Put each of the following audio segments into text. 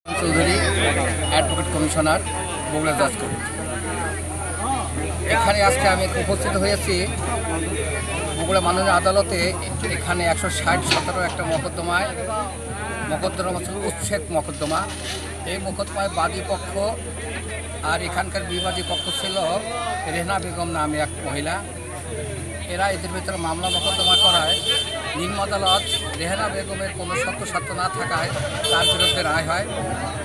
Chowdhury, advocate commissioner, Bogura জজ court. এখানে আজকে আমি উপস্থিত হয়েছি বগুড়া মাননীয় আদালতে। এখানে 160-17 একটা মোকদ্দমা উচ্ছেদ মোকদ্দমা। এই মোকদ্দমায় বাদী পক্ষ আর এখানকার বিবাদী পক্ষ ছিল রেহনা বেগম নামে এক মহিলা। এরা এদের ভিতরে মামলা মোকদ্দমা করায় নিম্ন আদালত রেহানা বেগমের কোনো সত্য না থাকায় তার বিরুদ্ধে রায় হয়।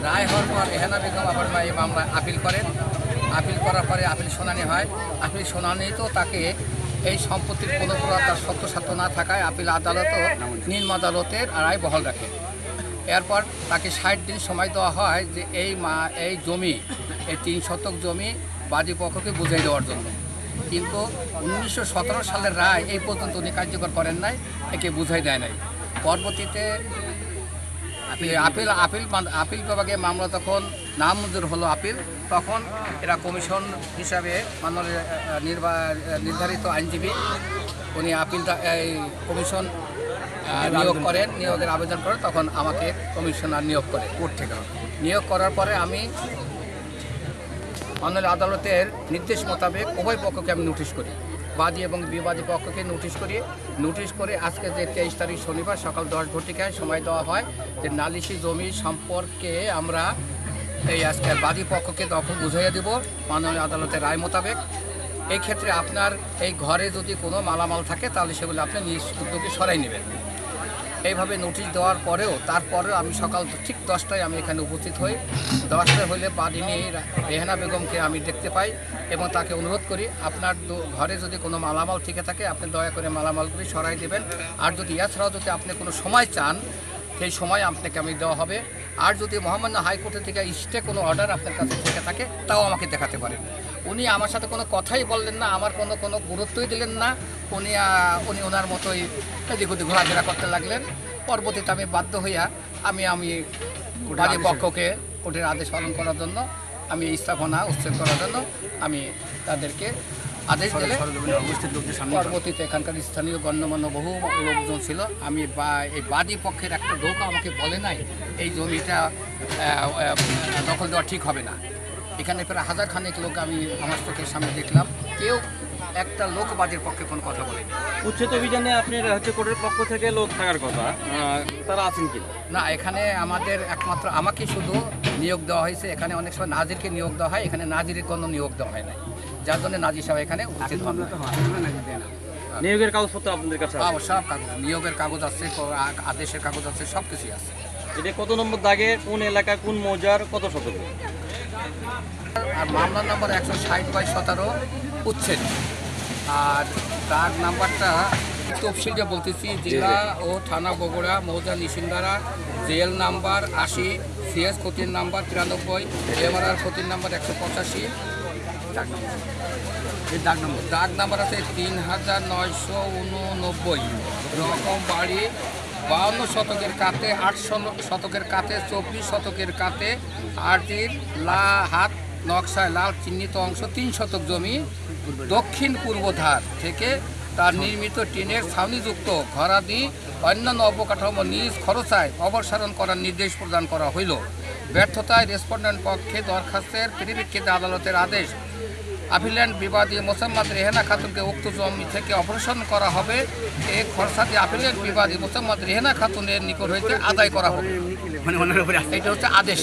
রায় হওয়ার পর রেহানা বেগম আবার এই মামলা আপিল করেন। আপিল করার পরে আপিল শুনানি হয়। আপিল শুনানিতেও তাকে এই সম্পত্তির কোনো তার সত্য না থাকায় আপিল আদালতও নিম্ন আদালতের রায় বহাল রাখে। এরপর তাকে 60 দিন সময় দেওয়া হয় যে এই জমি, এই 3 শতক জমি বাদী পক্ষকে বুঝিয়ে দেওয়ার জন্য। কিন্তু 1917 সালের রায় এই পর্যন্ত উনি কার্যকর করেন নাই, একে বুঝাই দেয় নাই। পরবর্তীতে আপিল বিভাগে মামলা যখন নামঞ্জুর হলো আপিল, তখন এরা কমিশন হিসাবে মাননীয় নির্ধারিত আইনজীবী উনি এই কমিশন নিয়োগ করেন, নিয়োগের আবেদন করেন। তখন আমাকে কমিশনার নিয়োগ করে কোর্ট থেকে। নিয়োগ করার পরে আমি মাননীয় আদালতের নির্দেশ মোতাবেক উভয় পক্ষকে আমি নোটিশ করি, বাদী এবং বিবাদী পক্ষকে নোটিশ করে আজকে যে 23 তারিখ শনিবার সকাল 10 ঘটিকায় সময় দেওয়া হয় যে নালিশি জমি সম্পর্কে আমরা আজকে বাদী পক্ষকে তখন বুঝাইয়া দেব মাননীয় আদালতের রায় মোতাবেক। এই ক্ষেত্রে আপনার এই ঘরে যদি কোনো মালামাল থাকে তাহলে সেগুলো আপনি নিজ উদ্যোগে সরাই নেবেন। এইভাবে নোটিশ দেওয়ার পরেও তারপরেও আমি সকাল ঠিক 10টায় আমি এখানে উপস্থিত হই। 10টায় হলে বাদিনী রেহানা বেগমকে আমি দেখতে পাই এবং তাকে অনুরোধ করি আপনার ঘরে যদি কোনো মালামাল থেকে থাকে আপনি দয়া করে মালামালগুলি সরাই দেবেন। আর যদি এছাড়াও যদি আপনি কোনো সময় চান সেই সময় আপনাকে আমি দেওয়া হবে। আর যদি মহামান্য হাইকোর্টের থেকে স্টে কোনো অর্ডার আপনার কাছে থেকে থাকে তাও আমাকে দেখাতে পারেন। উনি আমার সাথে কোনো কথাই বললেন না, আমার কোনো গুরুত্বই দিলেন না। উনি ওনার মতোই এদিক ওদিক ঘোরাফেরা করতে লাগলেন। পরবর্তীতে আমি বাধ্য হইয়া আমি বাদী পক্ষকে কোর্টের আদেশ পালন করার জন্য আমি স্থাপনা উচ্ছেদ করার জন্য আমি তাদেরকে আদেশ দিলে পরবর্তীতে এখানকার স্থানীয় গণ্যমান্য বহু লোকজন ছিল। আমি এই বাদী পক্ষের একটা লোকও আমাকে বলে নাই এই জমিটা দখল দেওয়া ঠিক হবে না। এখানে প্রায় 1000 খানেক লোক আমি আমার চোখের সামনে দেখলাম, কেউ একটা লোক বাদীর পক্ষে কোনো কথা বলেনি। উচ্ছেদ অভিযানে আপনার কোর্টের পক্ষ থেকে লোক থাকার কথা, তারা আছেন কি না? এখানে আমাদের একমাত্র আমাকে শুধু নিয়োগ দেওয়া হয়েছে। এখানে অনেক সময় নাজিরকে নিয়োগ দেওয়া হয়, এখানে নাজিরের কোনো নিয়োগ দেওয়া হয় না, যার জন্য নাজির সাহেব এখানে উচিত হবে না। নিয়োগের কাগজপত্র আপনাদের কাছে সব কাগজ, নিয়োগের কাগজ আছে, আদেশের কাগজ আছে, সব কিছুই আছে। এটা কত নম্বর দাগে, কোন এলাকা, কোন মৌজার, কত শতক? আর মামলা নম্বর 160/17 উচ্ছেদ। আর দাগ নাম্বারটা তফসিলটা বলতেছি, জেলা ও থানা বগুড়া, মৌজা নিশিন্দারা, জেল নাম্বার 80, সিএস ক্ষতির নাম্বার 93, এমআরআর ক্ষতির নাম্বার 185। দাগ নাম্বার আছে 3989, রকম বাড়ি 52 শতকের কাতে, 8 শতকের কাতে, 24 শতকের কাতে, আরজির হাত নকশায় লাল চিহ্নিত অংশ 3 শতক জমি দক্ষিণ পূর্ব ধার থেকে তার নির্মিত টিনের ছাউনিযুক্ত ঘরাদি অন্যান্য অবকাঠামো নিজ খরচায় অপসারণ করার নির্দেশ প্রদান করা হইল। ব্যর্থতায় রেসপন্ডেন্ট পক্ষে দরখাস্তের পরিপ্রেক্ষিতে আদালতের আদেশ আপিল্যান্ড বিবাদী মোসাম্মদ রেহানা খাতুনকে উক্ত জমি থেকে অপসারণ করা হবে। এই খরচাটি আপিল্যান্ড বিবাদী মোসাম্মদ রেহানা খাতুনের নিকট হইতে আদায় করা হবে। এটা হচ্ছে আদেশ।